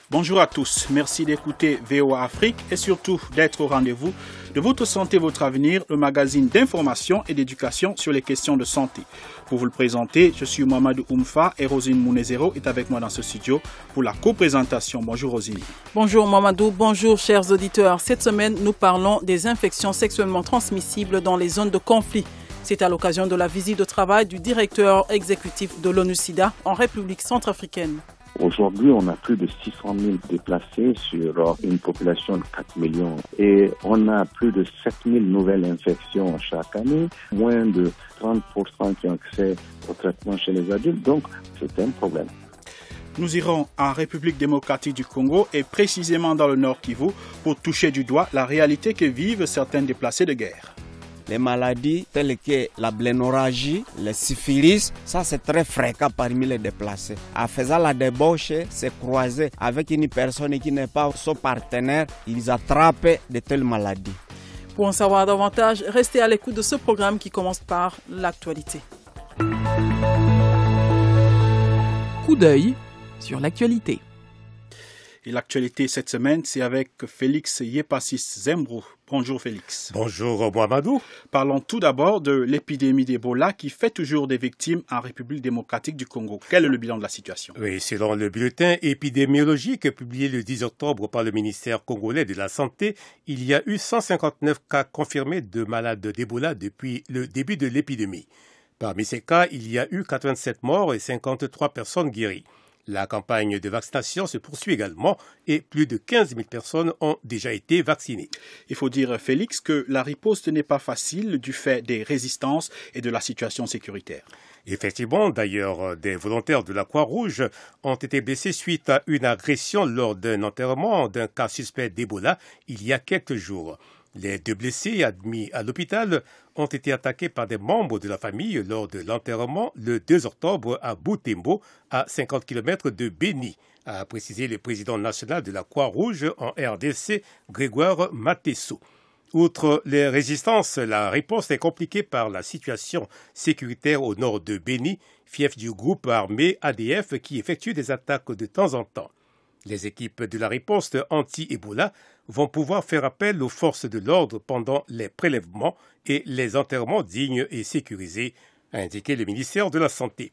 Bonjour à tous, merci d'écouter VOA Afrique et surtout d'être au rendez-vous de Votre Santé, Votre Avenir, le magazine d'information et d'éducation sur les questions de santé. Pour vous le présenter, je suis Mohamedou Oumfa et Rosine Mounezero est avec moi dans ce studio pour la co-présentation. Bonjour Rosine. Bonjour Mohamedou, bonjour chers auditeurs. Cette semaine, nous parlons des infections sexuellement transmissibles dans les zones de conflit. C'est à l'occasion de la visite de travail du directeur exécutif de l'ONU-SIDA en République centrafricaine. Aujourd'hui, on a plus de 600 000 déplacés sur une population de 4 millions et on a plus de 7 000 nouvelles infections chaque année, moins de 30% qui ont accès au traitement chez les adultes, donc c'est un problème. Nous irons en République démocratique du Congo et précisément dans le Nord Kivu pour toucher du doigt la réalité que vivent certains déplacés de guerre. Les maladies telles que la blénorragie, le syphilis, ça c'est très fréquent parmi les déplacés. En faisant la débauche, se croiser avec une personne qui n'est pas son partenaire, ils attrapent de telles maladies. Pour en savoir davantage, restez à l'écoute de ce programme qui commence par l'actualité. Coup d'œil sur l'actualité. Et l'actualité cette semaine, c'est avec Félix Yepassis Zembrou. Bonjour Félix. Bonjour Mohamedou. Parlons tout d'abord de l'épidémie d'Ebola qui fait toujours des victimes en République démocratique du Congo. Quel est le bilan de la situation? Oui, selon le bulletin épidémiologique publié le 10 octobre par le ministère congolais de la Santé, il y a eu 159 cas confirmés de malades d'Ebola depuis le début de l'épidémie. Parmi ces cas, il y a eu 87 morts et 53 personnes guéries. La campagne de vaccination se poursuit également et plus de 15 000 personnes ont déjà été vaccinées. Il faut dire, Félix, que la riposte n'est pas facile du fait des résistances et de la situation sécuritaire. Effectivement, d'ailleurs, des volontaires de la Croix-Rouge ont été blessés suite à une agression lors d'un enterrement d'un cas suspect d'Ebola il y a quelques jours. Les 2 blessés admis à l'hôpital ont été attaqués par des membres de la famille lors de l'enterrement le 2 octobre à Butembo, à 50 km de Beni, a précisé le président national de la Croix-Rouge en RDC, Grégoire Matesso. Outre les résistances, la réponse est compliquée par la situation sécuritaire au nord de Beni, fief du groupe armé ADF qui effectue des attaques de temps en temps. Les équipes de la riposte anti-Ebola vont pouvoir faire appel aux forces de l'ordre pendant les prélèvements et les enterrements dignes et sécurisés, a indiqué le ministère de la Santé.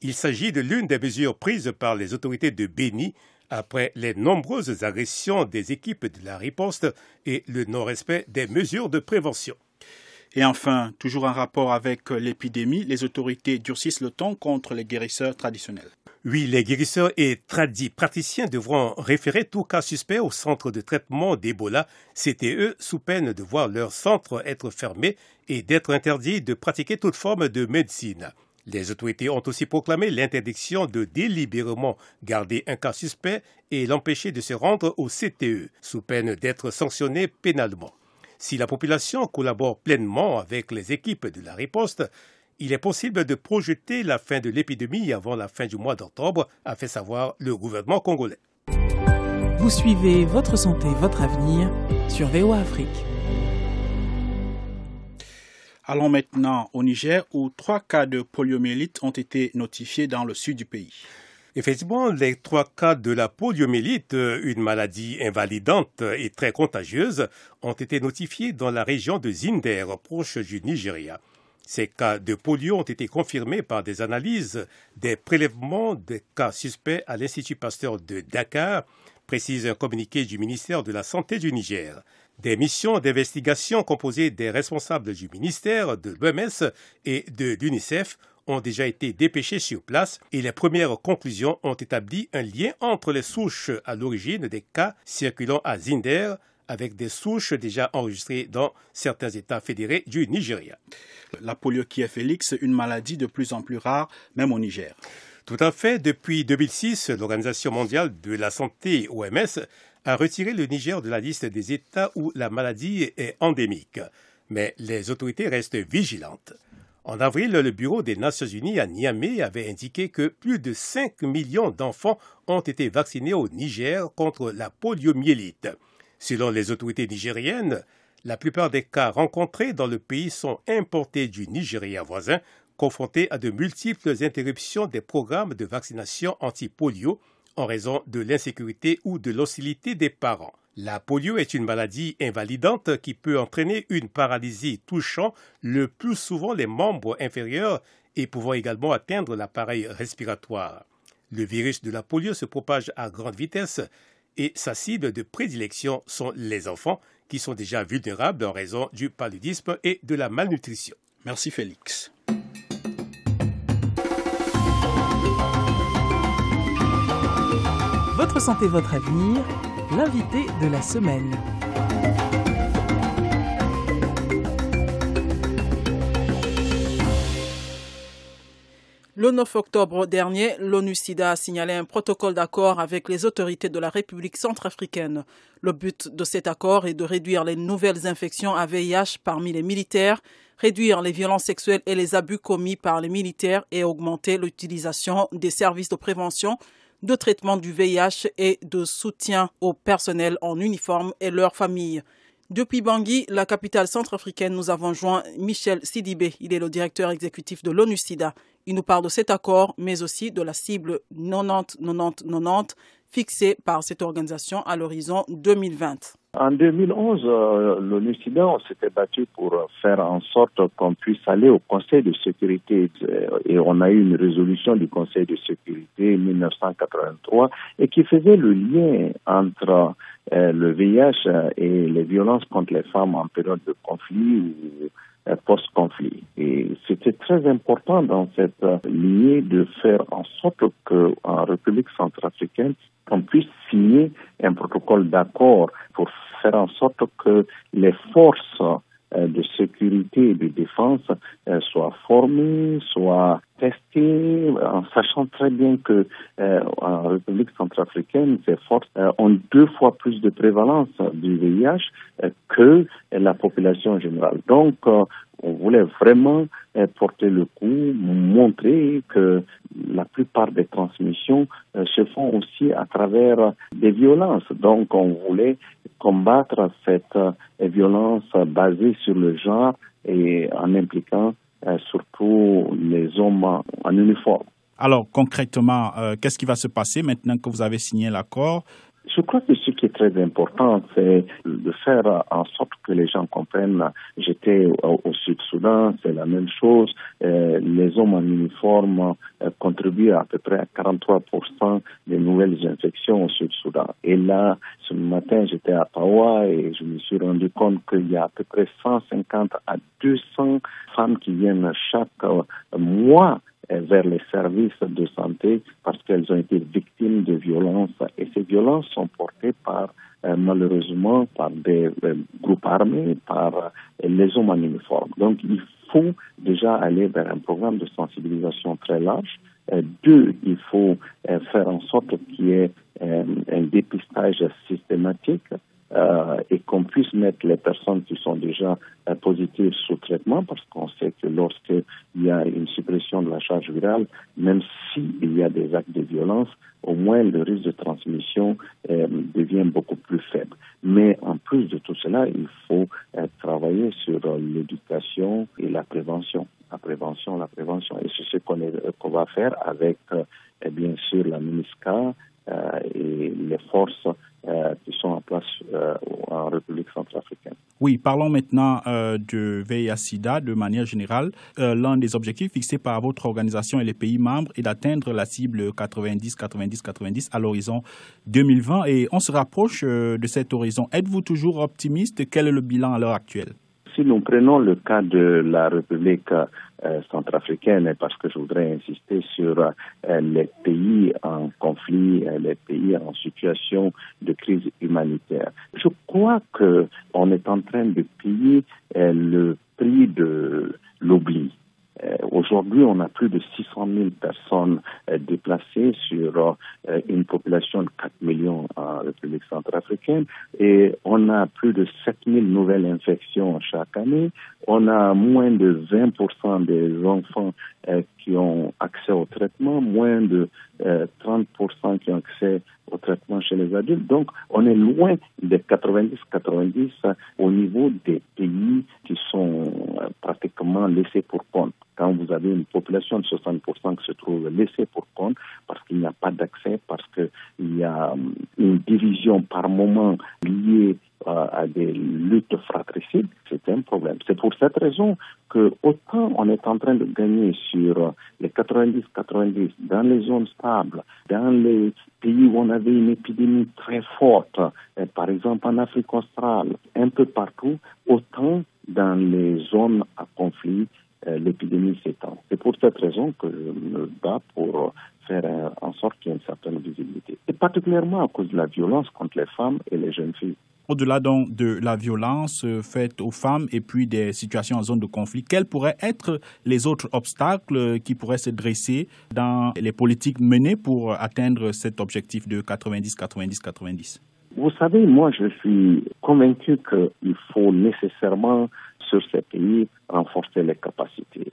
Il s'agit de l'une des mesures prises par les autorités de Beni après les nombreuses agressions des équipes de la riposte et le non-respect des mesures de prévention. Et enfin, toujours en rapport avec l'épidémie, les autorités durcissent le ton contre les guérisseurs traditionnels. Oui, les guérisseurs et praticiens devront référer tout cas suspect au centre de traitement d'Ebola, CTE, sous peine de voir leur centre être fermé et d'être interdit de pratiquer toute forme de médecine. Les autorités ont aussi proclamé l'interdiction de délibérément garder un cas suspect et l'empêcher de se rendre au CTE, sous peine d'être sanctionné pénalement. Si la population collabore pleinement avec les équipes de la riposte, il est possible de projeter la fin de l'épidémie avant la fin du mois d'octobre, a fait savoir le gouvernement congolais. Vous suivez Votre Santé, Votre Avenir sur VOA Afrique. Allons maintenant au Niger où 3 cas de poliomyélite ont été notifiés dans le sud du pays. Effectivement, les 3 cas de la poliomyélite, une maladie invalidante et très contagieuse, ont été notifiés dans la région de Zinder, proche du Nigeria. Ces cas de polio ont été confirmés par des analyses des prélèvements des cas suspects à l'Institut Pasteur de Dakar, précise un communiqué du ministère de la Santé du Niger. Des missions d'investigation composées des responsables du ministère, de l'OMS et de l'UNICEF ont déjà été dépêchées sur place et les premières conclusions ont établi un lien entre les souches à l'origine des cas circulant à Zinder avec des souches déjà enregistrées dans certains États fédérés du Nigeria. La polio qui est, Félix, une maladie de plus en plus rare, même au Niger. Tout à fait. Depuis 2006, l'Organisation mondiale de la santé, OMS, a retiré le Niger de la liste des États où la maladie est endémique. Mais les autorités restent vigilantes. En avril, le Bureau des Nations Unies à Niamey avait indiqué que plus de 5 millions d'enfants ont été vaccinés au Niger contre la poliomyélite. Selon les autorités nigériennes, la plupart des cas rencontrés dans le pays sont importés du Nigeria voisin, confronté à de multiples interruptions des programmes de vaccination anti-polio en raison de l'insécurité ou de l'hostilité des parents. La polio est une maladie invalidante qui peut entraîner une paralysie touchant le plus souvent les membres inférieurs et pouvant également atteindre l'appareil respiratoire. Le virus de la polio se propage à grande vitesse et sa cible de prédilection sont les enfants qui sont déjà vulnérables en raison du paludisme et de la malnutrition. Merci Félix. Votre santé, votre avenir, l'invité de la semaine. Le 9 octobre dernier, l'ONU-SIDA a signalé un protocole d'accord avec les autorités de la République centrafricaine. Le but de cet accord est de réduire les nouvelles infections à VIH parmi les militaires, réduire les violences sexuelles et les abus commis par les militaires et augmenter l'utilisation des services de prévention, de traitement du VIH et de soutien au personnel en uniforme et leurs familles. Depuis Bangui, la capitale centrafricaine, nous avons joint Michel Sidibé. Il est le directeur exécutif de l'ONU-SIDA. Il nous parle de cet accord, mais aussi de la cible 90-90-90 fixée par cette organisation à l'horizon 2020. En 2011, l'ONU-SIDA, on s'était battu pour faire en sorte qu'on puisse aller au Conseil de sécurité. Et on a eu une résolution du Conseil de sécurité 1983 et qui faisait le lien entre le VIH et les violences contre les femmes en période de conflit ou post-conflit. Et c'était très important dans cette lignée de faire en sorte qu'en République centrafricaine, on puisse signer un protocole d'accord pour faire en sorte que les forces de sécurité et de défense soient formées, soient testées, en sachant très bien que en République centrafricaine, ces forces ont 2 fois plus de prévalence du VIH que la population générale. Donc, on voulait vraiment porter le coup, montrer que la plupart des transmissions se font aussi à travers des violences. Donc, on voulait combattre cette violence basée sur le genre et en impliquant surtout les hommes en uniforme. Alors, concrètement, qu'est-ce qui va se passer maintenant que vous avez signé l'accord? Je crois que ce qui est très important, c'est de faire en sorte que les gens comprennent. J'étais au Sud-Soudan, c'est la même chose. Les hommes en uniforme contribuent à peu près à 43% des nouvelles infections au Sud-Soudan. Et là, ce matin, j'étais à Pawa et je me suis rendu compte qu'il y a à peu près 150 à 200 femmes qui viennent chaque mois vers les services de santé parce qu'elles ont été victimes de violences. Et ces violences sont portées par, malheureusement, par des groupes armés, par les hommes en uniforme. Donc, il faut déjà aller vers un programme de sensibilisation très large. 2, il faut faire en sorte qu'il y ait un dépistage systématique et qu'on puisse mettre les personnes qui sont déjà positives sous traitement, parce qu'on sait que lorsqu'il y a une suppression de la charge virale, même s'il y a des actes de violence, au moins le risque de transmission devient beaucoup plus faible. Mais en plus de tout cela, il faut travailler sur l'éducation et la prévention. La prévention. Et c'est ce qu'on va faire avec, bien sûr, la MINUSCA et les forces qui sont en place en République centrafricaine. Oui, parlons maintenant de VIH-Sida de manière générale. L'un des objectifs fixés par votre organisation et les pays membres est d'atteindre la cible 90-90-90 à l'horizon 2020 et on se rapproche de cet horizon. Êtes-vous toujours optimiste? Quel est le bilan à l'heure actuelle? Si nous prenons le cas de la République centrafricaine, parce que je voudrais insister sur les pays en conflit, les pays en situation de crise humanitaire, je crois qu'on est en train de payer le prix de l'oubli. Aujourd'hui, on a plus de 600 000 personnes déplacées sur une population de 4 millions en République centrafricaine et on a plus de 7 000 nouvelles infections chaque année. On a moins de 20% des enfants qui ont accès au traitement, moins de 30% qui ont accès au traitement chez les adultes. Donc, on est loin des 90-90 au niveau des pays qui sont pratiquement laissés pour compte. Quand vous avez une population de 60% qui se trouve laissée pour compte parce qu'il n'y a pas d'accès, parce que une division par moment liée à des luttes fratricides, c'est un problème. C'est pour cette raison que autant on est en train de gagner sur les 90-90 dans les zones stables, dans les pays où on avait une épidémie très forte, par exemple en Afrique australe, un peu partout, autant dans les zones à conflit, l'épidémie s'étend. C'est pour cette raison que je me bats pour faire en sorte qu'il y ait une certaine visibilité. Et particulièrement à cause de la violence contre les femmes et les jeunes filles. Au-delà donc de la violence faite aux femmes et puis des situations en zone de conflit, quels pourraient être les autres obstacles qui pourraient se dresser dans les politiques menées pour atteindre cet objectif de 90-90-90 ? Vous savez, moi je suis convaincu qu'il faut nécessairement sur ces pays renforcer les capacités.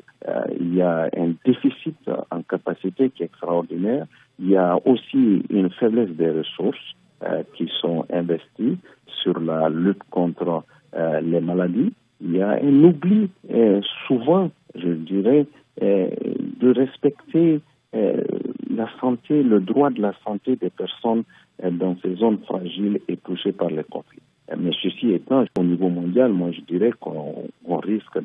Il y a un déficit en capacité qui est extraordinaire. Il y a aussi une faiblesse des ressources qui sont investies sur la lutte contre les maladies. Il y a un oubli souvent, je dirais, de respecter la santé, le droit de la santé des personnes dans ces zones fragiles et touchées par les conflits. Mais ceci étant, au niveau mondial, moi je dirais qu'on risque,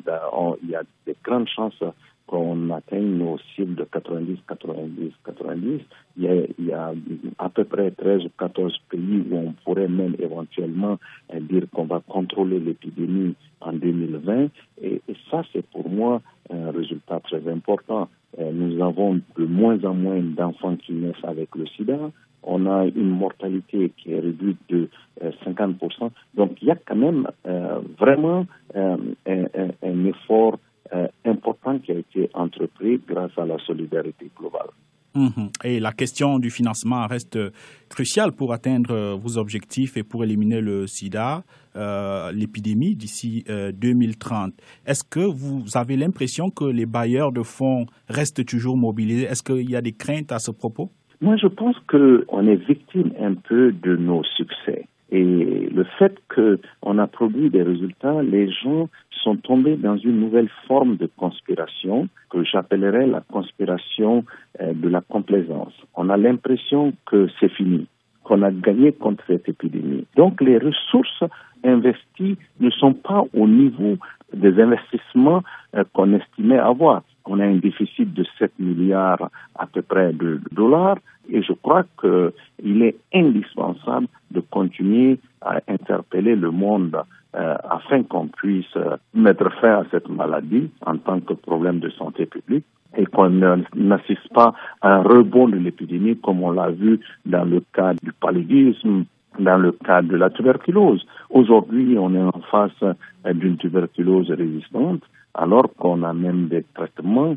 il y a de grandes chances qu'on atteigne nos cibles de 90-90-90. Il y a à peu près 13 ou 14 pays où on pourrait même éventuellement dire qu'on va contrôler l'épidémie en 2020. Et ça, c'est pour moi un résultat très important. Nous avons de moins en moins d'enfants qui naissent avec le sida. On a une mortalité qui est réduite de 50%. Donc, il y a quand même vraiment un effort important qui a été entrepris grâce à la solidarité globale. Et la question du financement reste cruciale pour atteindre vos objectifs et pour éliminer le sida, l'épidémie d'ici 2030. Est-ce que vous avez l'impression que les bailleurs de fonds restent toujours mobilisés? Est-ce qu'il y a des craintes à ce propos? Moi, je pense qu'on est victime un peu de nos succès. Et le fait qu'on a produit des résultats, les gens sont tombés dans une nouvelle forme de conspiration que j'appellerais la conspiration de la complaisance. On a l'impression que c'est fini, qu'on a gagné contre cette épidémie. Donc les ressources investies ne sont pas au niveau des investissements qu'on estimait avoir. On a un déficit de 7 milliards à peu près de dollars et je crois qu'il est indispensable de continuer à interpeller le monde afin qu'on puisse mettre fin à cette maladie en tant que problème de santé publique et qu'on n'assiste pas à un rebond de l'épidémie comme on l'a vu dans le cas du paludisme, dans le cas de la tuberculose. Aujourd'hui, on est en face d'une tuberculose résistante alors qu'on a même des traitements,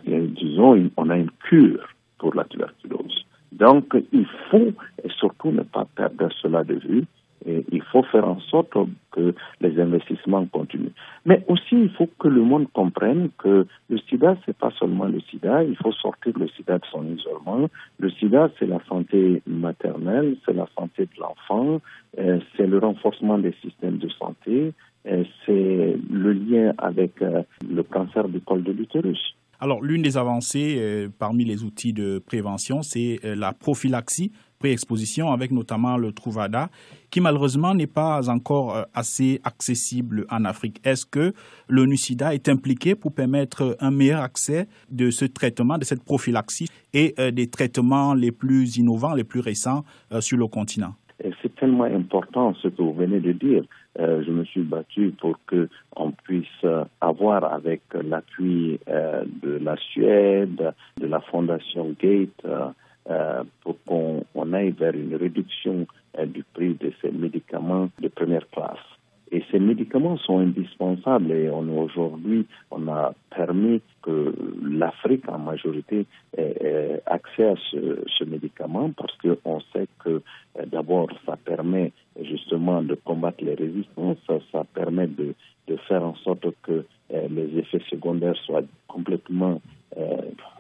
disons, on a une cure pour la tuberculose. Donc, il faut surtout ne pas perdre cela de vue et il faut faire en sorte que les investissements continuent. Mais aussi, il faut que le monde comprenne que le sida, c'est pas seulement le sida, il faut sortir le sida de son isolement. Le sida, c'est la santé maternelle, c'est la santé de l'enfant, c'est le renforcement des systèmes de santé, c'est le lien avec le cancer du col de l'utérus. Alors, l'une des avancées parmi les outils de prévention, c'est la prophylaxie, pré-exposition, avec notamment le Truvada, qui malheureusement n'est pas encore assez accessible en Afrique. Est-ce que l'ONU-SIDA est impliqué pour permettre un meilleur accès de ce traitement, de cette prophylaxie et des traitements les plus innovants, les plus récents sur le continent? C'est tellement important ce que vous venez de dire. Je me suis battu pour qu'on puisse avoir avec l'appui de la Suède, de la Fondation Gates, pour qu'on aille vers une réduction du prix de ces médicaments de première classe. Et ces médicaments sont indispensables et aujourd'hui, on a permis que l'Afrique en majorité ait accès à ce médicament parce qu'on sait que d'abord, ça permet justement de combattre les résistances, ça permet de faire en sorte que les effets secondaires soient complètement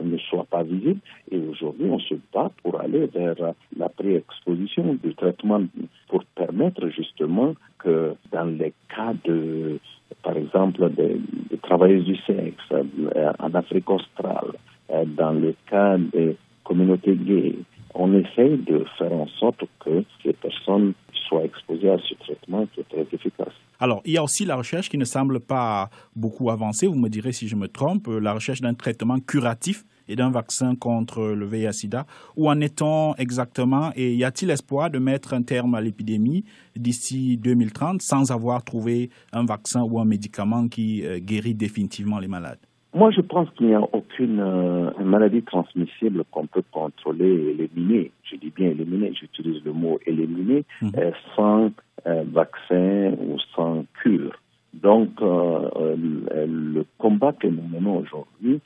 ne soient pas visibles. Et aujourd'hui, on se bat pour aller vers la pré-exposition du traitement pour permettre justement que dans les cas de, par exemple, des travailleuses du sexe en Afrique australe, dans le cas des communautés gays, on essaye de faire en sorte que ces personnes soient exposées à ce traitement qui est très efficace. Alors, il y a aussi la recherche qui ne semble pas beaucoup avancée, vous me direz si je me trompe, la recherche d'un traitement curatif et d'un vaccin contre le VIH-Sida. Où en est-on exactement et y a-t-il espoir de mettre un terme à l'épidémie d'ici 2030 sans avoir trouvé un vaccin ou un médicament qui guérit définitivement les malades? Moi, je pense qu'il n'y a aucune maladie transmissible qu'on peut contrôler et éliminer. Je dis bien éliminer, j'utilise le mot éliminer, sans vaccin ou sans cure. Donc, le combat que nous menons aujourd'hui,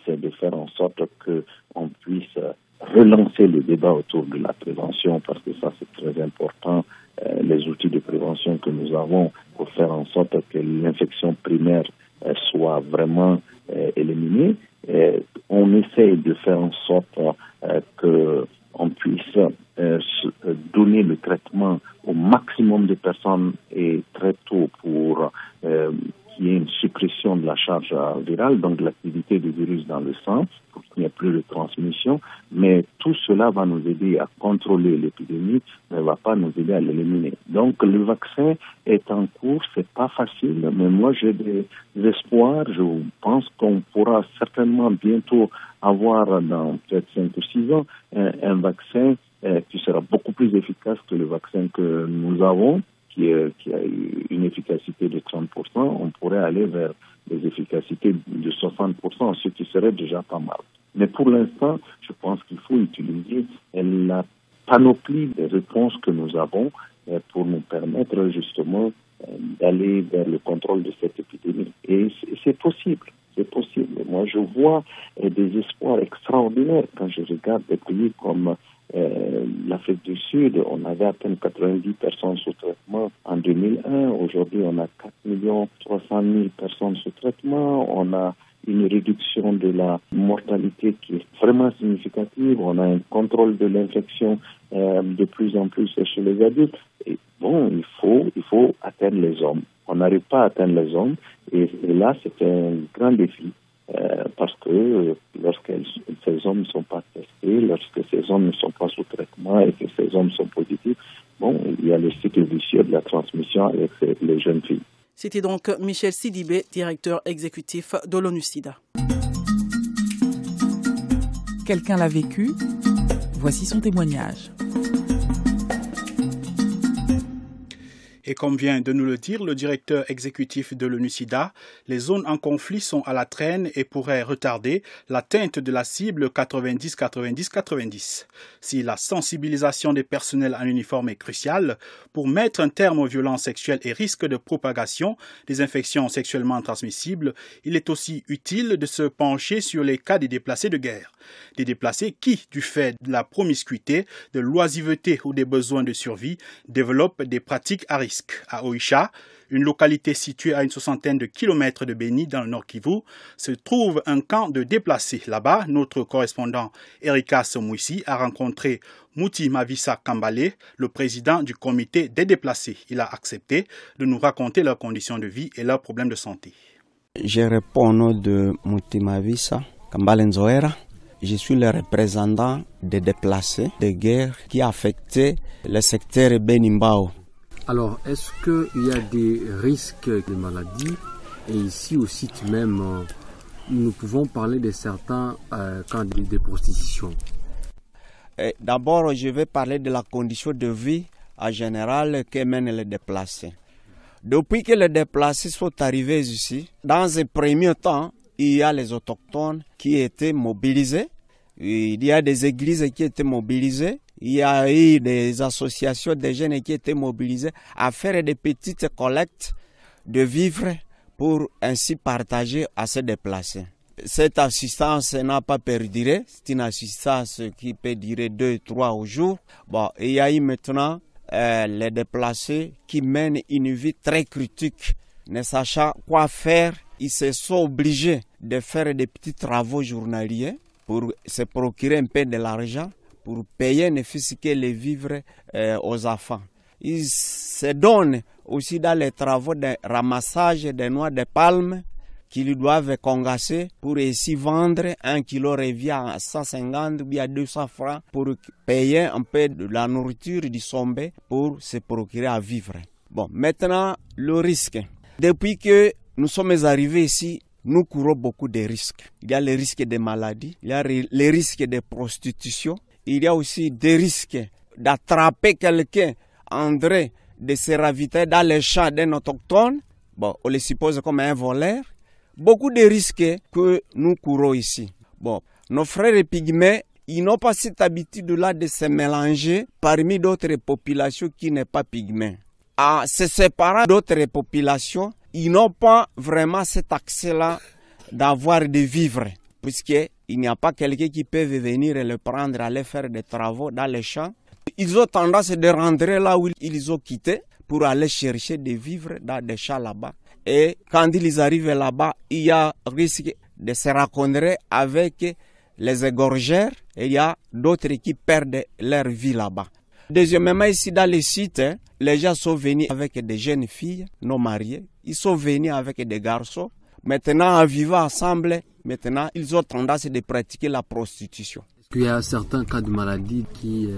c'est de faire en sorte qu'on puisse relancer le débat autour de la prévention, parce que ça, c'est très important. Les outils de prévention que nous avons pour faire en sorte que l'infection primaire soit vraiment éliminée. On essaye de faire en sorte qu'on puisse donner le traitement au maximum de personnes et très tôt pour qu'il y ait une suppression de la charge virale, donc l'activité du virus dans le sang, pour qu'il n'y ait plus de transmission. Mais tout cela va nous aider à contrôler l'épidémie, mais ne va pas nous aider à l'éliminer. Donc le vaccin est en cours, c'est pas facile, mais moi j'ai des espoirs. Je pense qu'on pourra certainement bientôt avoir dans peut-être 5 ou 6 ans un vaccin qui sera beaucoup plus efficace que le vaccin que nous avons, qui a une efficacité de 30%. On pourrait aller vers des efficacités de 60%, ce qui serait déjà pas mal. Mais pour l'instant, je pense qu'il faut utiliser la panoplie des réponses que nous avons pour nous permettre justement d'aller vers le contrôle de cette épidémie. Et c'est possible. C'est possible. Moi, je vois des espoirs extraordinaires quand je regarde des pays comme l'Afrique du Sud. On avait à peine 90 personnes sous traitement en 2001. Aujourd'hui, on a 4 300 000 personnes sous traitement. On a une réduction de la mortalité qui est vraiment significative. On a un contrôle de l'infection de plus en plus chez les adultes. Et bon, il faut atteindre les hommes. On n'arrive pas à atteindre les hommes. Et là, c'est un grand défi. Parce que lorsque ces hommes ne sont pas testés, lorsque ces hommes ne sont pas sous traitement et que ces hommes sont positifs, bon, il y a le cycle vicieux de la transmission avec les jeunes filles. C'était donc Michel Sidibé, directeur exécutif de l'ONU-SIDA. Quelqu'un l'a vécu? Voici son témoignage. Et comme vient de nous le dire le directeur exécutif de l'ONU-SIDA, les zones en conflit sont à la traîne et pourraient retarder l'atteinte de la cible 90-90-90. Si la sensibilisation des personnels en uniforme est cruciale pour mettre un terme aux violences sexuelles et risques de propagation des infections sexuellement transmissibles, il est aussi utile de se pencher sur les cas des déplacés de guerre. Des déplacés qui, du fait de la promiscuité, de l'oisiveté ou des besoins de survie, développent des pratiques à risque. À Oicha, une localité située à une 60aine de kilomètres de Beni dans le Nord Kivu, se trouve un camp de déplacés. Là-bas, notre correspondant Erika Somouissi a rencontré Mouti Mavisa Kambale, le président du comité des déplacés. Il a accepté de nous raconter leurs conditions de vie et leurs problèmes de santé. Je réponds au nom de Mouti Mavisa Kambale Nzoera. Je suis le représentant des déplacés de guerre qui a affecté le secteur Benimbao. Alors, est-ce qu'il y a des risques de maladies? Et ici au site même, nous pouvons parler de certains cas de prostitution. D'abord, je vais parler de la condition de vie en général que mènent les déplacés. Depuis que les déplacés sont arrivés ici, dans un premier temps, il y a les autochtones qui étaient mobilisés. Il y a des églises qui étaient mobilisées. Il y a eu des associations de jeunes qui étaient mobilisés à faire des petites collectes de vivres pour ainsi partager à se déplacer. Cette assistance n'a pas perduré. C'est une assistance qui peut durer 2-3 jours. Bon, il y a eu maintenant les déplacés qui mènent une vie très critique. Ne sachant quoi faire, ils se sont obligés de faire des petits travaux journaliers pour se procurer un peu de l'argent, pour payer ne fût-ce que les vivres aux enfants. Ils se donnent aussi dans les travaux de ramassage des noix de palme qu'ils doivent congasser pour ici vendre. 1 kilo revient à 150 ou bien 200 francs pour payer un peu de la nourriture du sommet pour se procurer à vivre. Bon, maintenant, le risque. Depuis que nous sommes arrivés ici, nous courons beaucoup de risques. Il y a les risques de maladies, il y a les risques de prostitution, il y a aussi des risques d'attraper quelqu'un en train de se ravitailler dans les champs d'un autochtone. Bon, on le suppose comme un voleur. Beaucoup de risques que nous courons ici. Bon, nos frères pygmées, ils n'ont pas cette habitude-là de se mélanger parmi d'autres populations qui n'est pas pygmées. À se séparer d'autres populations, ils n'ont pas vraiment cet accès-là d'avoir de vivre, puisqu'il n'y a pas quelqu'un qui peut venir et le prendre, aller faire des travaux dans les champs. Ils ont tendance de rentrer là où ils ont quitté pour aller chercher des vivres dans des champs là-bas. Et quand ils arrivent là-bas, il y a risque de se rencontrer avec les égorgeurs et il y a d'autres qui perdent leur vie là-bas. Deuxièmement, ici dans les sites, les gens sont venus avec des jeunes filles non mariées. Ils sont venus avec des garçons. Maintenant, en vivant ensemble, maintenant, ils ont tendance de pratiquer la prostitution. Il y a certains cas de maladie qui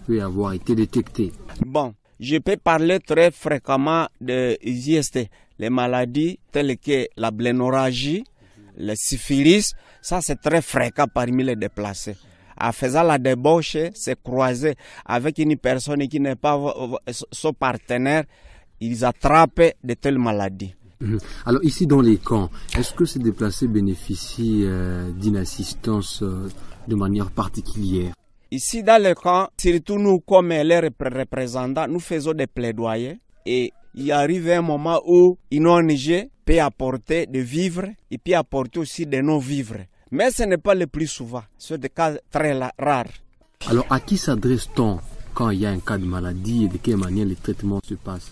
peuvent avoir été détectés. Bon, je peux parler très fréquemment de IST, les maladies telles que la blénorragie, le syphilis. Ça, c'est très fréquent parmi les déplacés. En faisant la débauche, se croiser avec une personne qui n'est pas son partenaire, ils attrapent de telles maladies. Alors ici dans les camps, est-ce que ces déplacés bénéficient d'une assistance de manière particulière? Ici dans les camps, surtout nous comme les représentants, nous faisons des plaidoyers et il arrive un moment où une ONG peut apporter des vivres et peut apporter aussi des non-vivres. Mais ce n'est pas le plus souvent, c'est des cas très rares. Alors à qui s'adresse-t-on quand il y a un cas de maladie et de quelle manière les traitements se passent?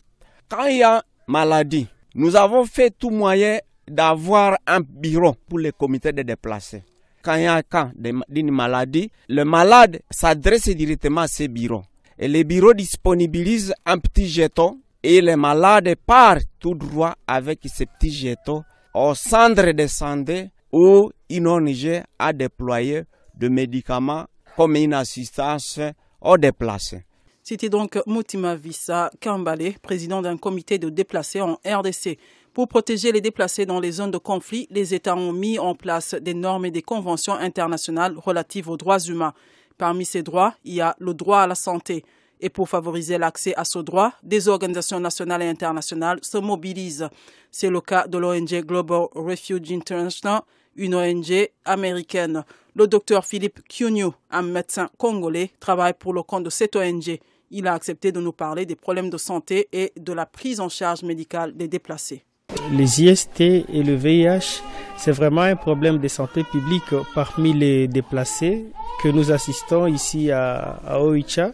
Quand il y a maladie, nous avons fait tout moyen d'avoir un bureau pour les comités de déplacés. Quand il y a un cas d'une maladie, le malade s'adresse directement à ce bureau. Et le bureau disponibilise un petit jeton et le malade part tout droit avec ce petit jeton au centre de santé où une ONG a déployé des médicaments comme une assistance aux déplacés. C'était donc Moutima Vissa Kambale, président d'un comité de déplacés en RDC. Pour protéger les déplacés dans les zones de conflit, les États ont mis en place des normes et des conventions internationales relatives aux droits humains. Parmi ces droits, il y a le droit à la santé. Et pour favoriser l'accès à ce droit, des organisations nationales et internationales se mobilisent. C'est le cas de l'ONG Global Refuge International, une ONG américaine. Le docteur Philippe Kyunyu, un médecin congolais, travaille pour le compte de cette ONG. Il a accepté de nous parler des problèmes de santé et de la prise en charge médicale des déplacés. Les IST et le VIH, c'est vraiment un problème de santé publique parmi les déplacés que nous assistons ici à Oicha.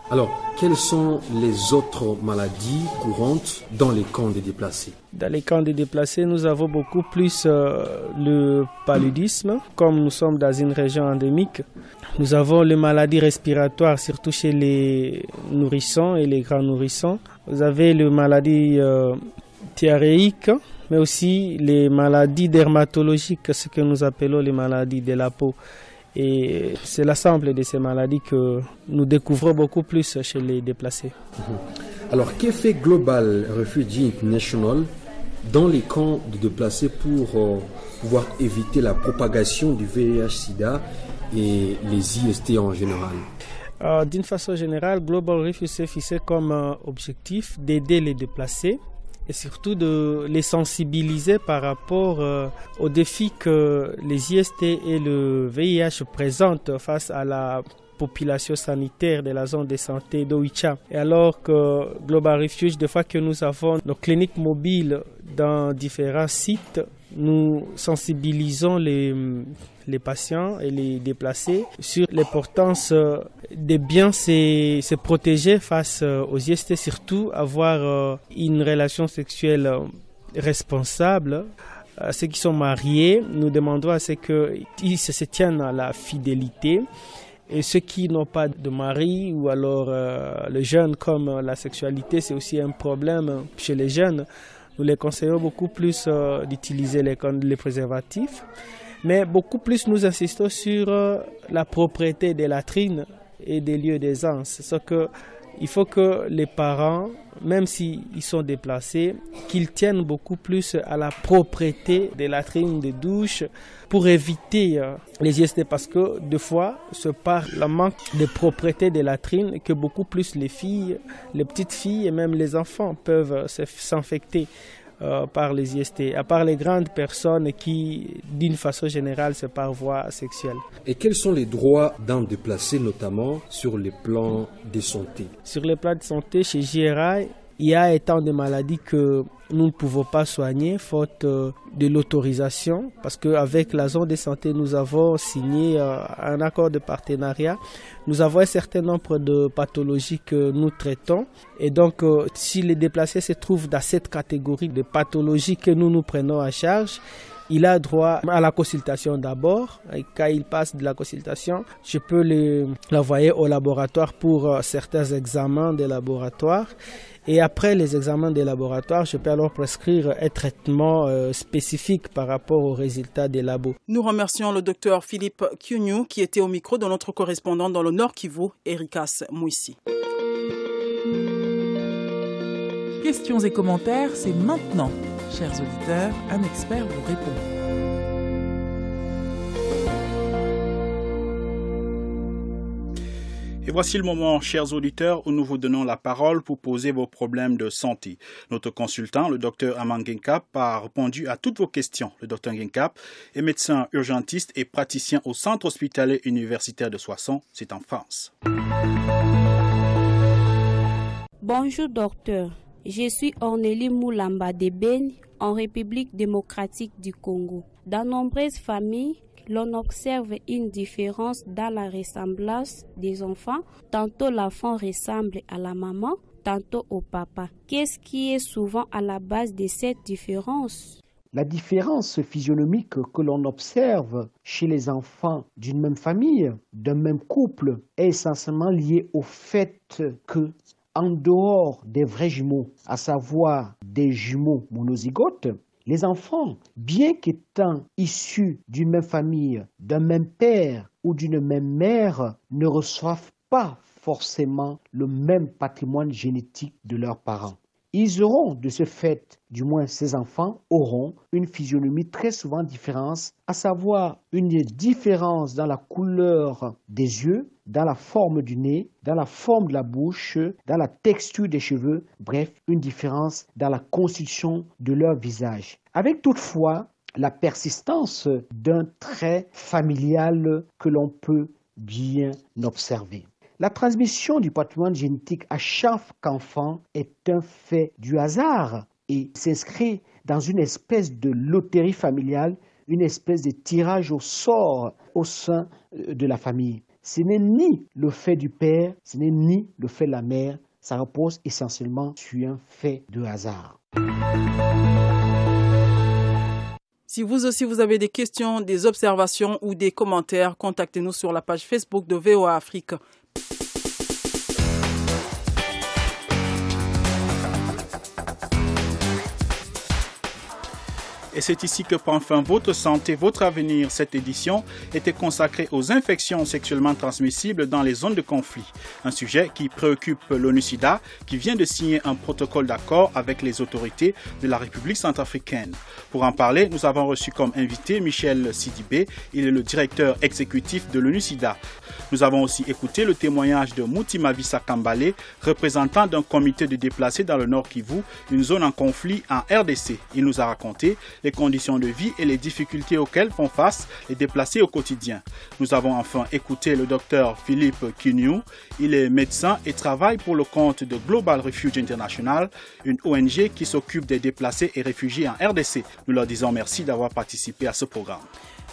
Alors, quelles sont les autres maladies courantes dans les camps des déplacés? Dans les camps des déplacés, nous avons beaucoup plus le paludisme. Comme nous sommes dans une région endémique, nous avons les maladies respiratoires, surtout chez les nourrissons et les grands nourrissons. Vous avez les maladies diarrhéiques, mais aussi les maladies dermatologiques, ce que nous appelons les maladies de la peau. Et c'est l'ensemble de ces maladies que nous découvrons beaucoup plus chez les déplacés. Alors, qu'est fait Global Refugee International dans les camps de déplacés pour pouvoir éviter la propagation du VIH-Sida et les IST en général? D'une façon générale, Global Refugee s'est fixé comme objectif d'aider les déplacés et surtout de les sensibiliser par rapport aux défis que les IST et le VIH présentent face à la population sanitaire de la zone de santé d'Oicha. Et alors que Global Refuge, des fois que nous avons nos cliniques mobiles dans différents sites, nous sensibilisons les patients et les déplacés sur l'importance de bien se protéger face aux IST, surtout avoir une relation sexuelle responsable. À ceux qui sont mariés, nous demandons à ce qu'ils se tiennent à la fidélité. Et ceux qui n'ont pas de mari ou alors les jeunes, comme la sexualité, c'est aussi un problème chez les jeunes. nous les conseillons beaucoup plus d'utiliser les préservatifs, mais beaucoup plus nous insistons sur la propreté des latrines et des lieux d'aisance. C'est que il faut que les parents, même s'ils sont déplacés, qu'ils tiennent beaucoup plus à la propreté des latrines, des douches, pour éviter les IST, parce que des fois, c'est par le manque de propreté des latrines que beaucoup plus les filles, les petites filles et même les enfants peuvent s'infecter par les IST, à part les grandes personnes qui, d'une façon générale, c'est par voie sexuelle. Et quels sont les droits d'un déplacé, notamment sur les plans de santé? Sur les plans de santé, chez JRI, il y a autant de maladies que nous ne pouvons pas soigner faute de l'autorisation, parce qu'avec la zone de santé, nous avons signé un accord de partenariat. Nous avons un certain nombre de pathologies que nous traitons, et donc si les déplacés se trouvent dans cette catégorie de pathologies que nous prenons en charge, il a droit à la consultation d'abord. Et quand il passe de la consultation, je peux l'envoyer au laboratoire pour certains examens de laboratoire. Et après les examens des laboratoires, je peux alors prescrire un traitement spécifique par rapport aux résultats des labos. Nous remercions le docteur Philippe Kiuniu qui était au micro de notre correspondant dans le Nord Kivu, Erikas Mouissi. Questions et commentaires, c'est maintenant. Chers auditeurs, un expert vous répond. Et voici le moment, chers auditeurs, où nous vous donnons la parole pour poser vos problèmes de santé. Notre consultant, le docteur Aman Genkap, a répondu à toutes vos questions. Le docteur Genkap est médecin urgentiste et praticien au centre hospitalier universitaire de Soissons, c'est en France. Bonjour docteur, je suis Ornélie Moulamba de Beni, en République démocratique du Congo. Dans nombreuses familles, l'on observe une différence dans la ressemblance des enfants. Tantôt l'enfant ressemble à la maman, tantôt au papa. Qu'est-ce qui est souvent à la base de cette différence? La différence physionomique que l'on observe chez les enfants d'une même famille, d'un même couple, est essentiellement liée au fait que, en dehors des vrais jumeaux, à savoir des jumeaux monozygotes, les enfants, bien qu'étant issus d'une même famille, d'un même père ou d'une même mère, ne reçoivent pas forcément le même patrimoine génétique de leurs parents. Ils auront, de ce fait, du moins ces enfants, auront une physionomie très souvent différente, à savoir une différence dans la couleur des yeux, dans la forme du nez, dans la forme de la bouche, dans la texture des cheveux, bref, une différence dans la constitution de leur visage. Avec toutefois la persistance d'un trait familial que l'on peut bien observer. La transmission du patrimoine génétique à chaque enfant est un fait du hasard et s'inscrit dans une espèce de loterie familiale, une espèce de tirage au sort au sein de la famille. Ce n'est ni le fait du père, ce n'est ni le fait de la mère, ça repose essentiellement sur un fait de hasard. Si vous aussi vous avez des questions, des observations ou des commentaires, contactez-nous sur la page Facebook de VOA Afrique. Et c'est ici que prend fin votre santé, votre avenir. Cette édition était consacrée aux infections sexuellement transmissibles dans les zones de conflit. Un sujet qui préoccupe l'ONU-SIDA, qui vient de signer un protocole d'accord avec les autorités de la République centrafricaine. Pour en parler, nous avons reçu comme invité Michel Sidibé. Il est le directeur exécutif de l'ONU-SIDA. Nous avons aussi écouté le témoignage de Mouti Mavisa Kambale, représentant d'un comité de déplacés dans le Nord Kivu, une zone en conflit en RDC. Il nous a raconté les conditions de vie et les difficultés auxquelles font face les déplacés au quotidien. Nous avons enfin écouté le docteur Philippe Kiuniu. Il est médecin et travaille pour le compte de Global Refuge International, une ONG qui s'occupe des déplacés et réfugiés en RDC. Nous leur disons merci d'avoir participé à ce programme.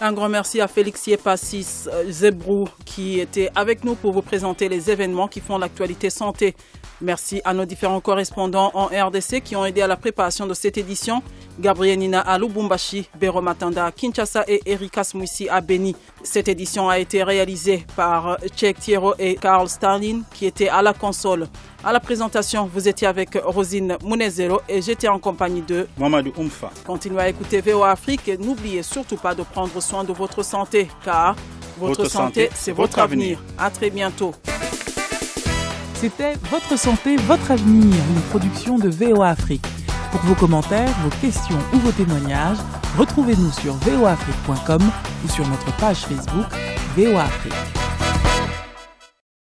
Un grand merci à Félix Yepassis Zebrou qui était avec nous pour vous présenter les événements qui font l'actualité santé. Merci à nos différents correspondants en RDC qui ont aidé à la préparation de cette édition. Gabriel Nina à Lubumbashi, Bero Matanda à Kinshasa et Erikas Mouissi à Beni. Cette édition a été réalisée par Tchèque Thierro et Carl Starlin qui étaient à la console. À la présentation, vous étiez avec Rosine Mounezero et j'étais en compagnie de Mamadou Oumfa. Continuez à écouter VOA Afrique et n'oubliez surtout pas de prendre soin de votre santé car votre santé, c'est votre avenir. À très bientôt. C'était Votre santé, votre avenir, une production de VOA Afrique. Pour vos commentaires, vos questions ou vos témoignages, retrouvez-nous sur voaafrique.com ou sur notre page Facebook VOA Afrique.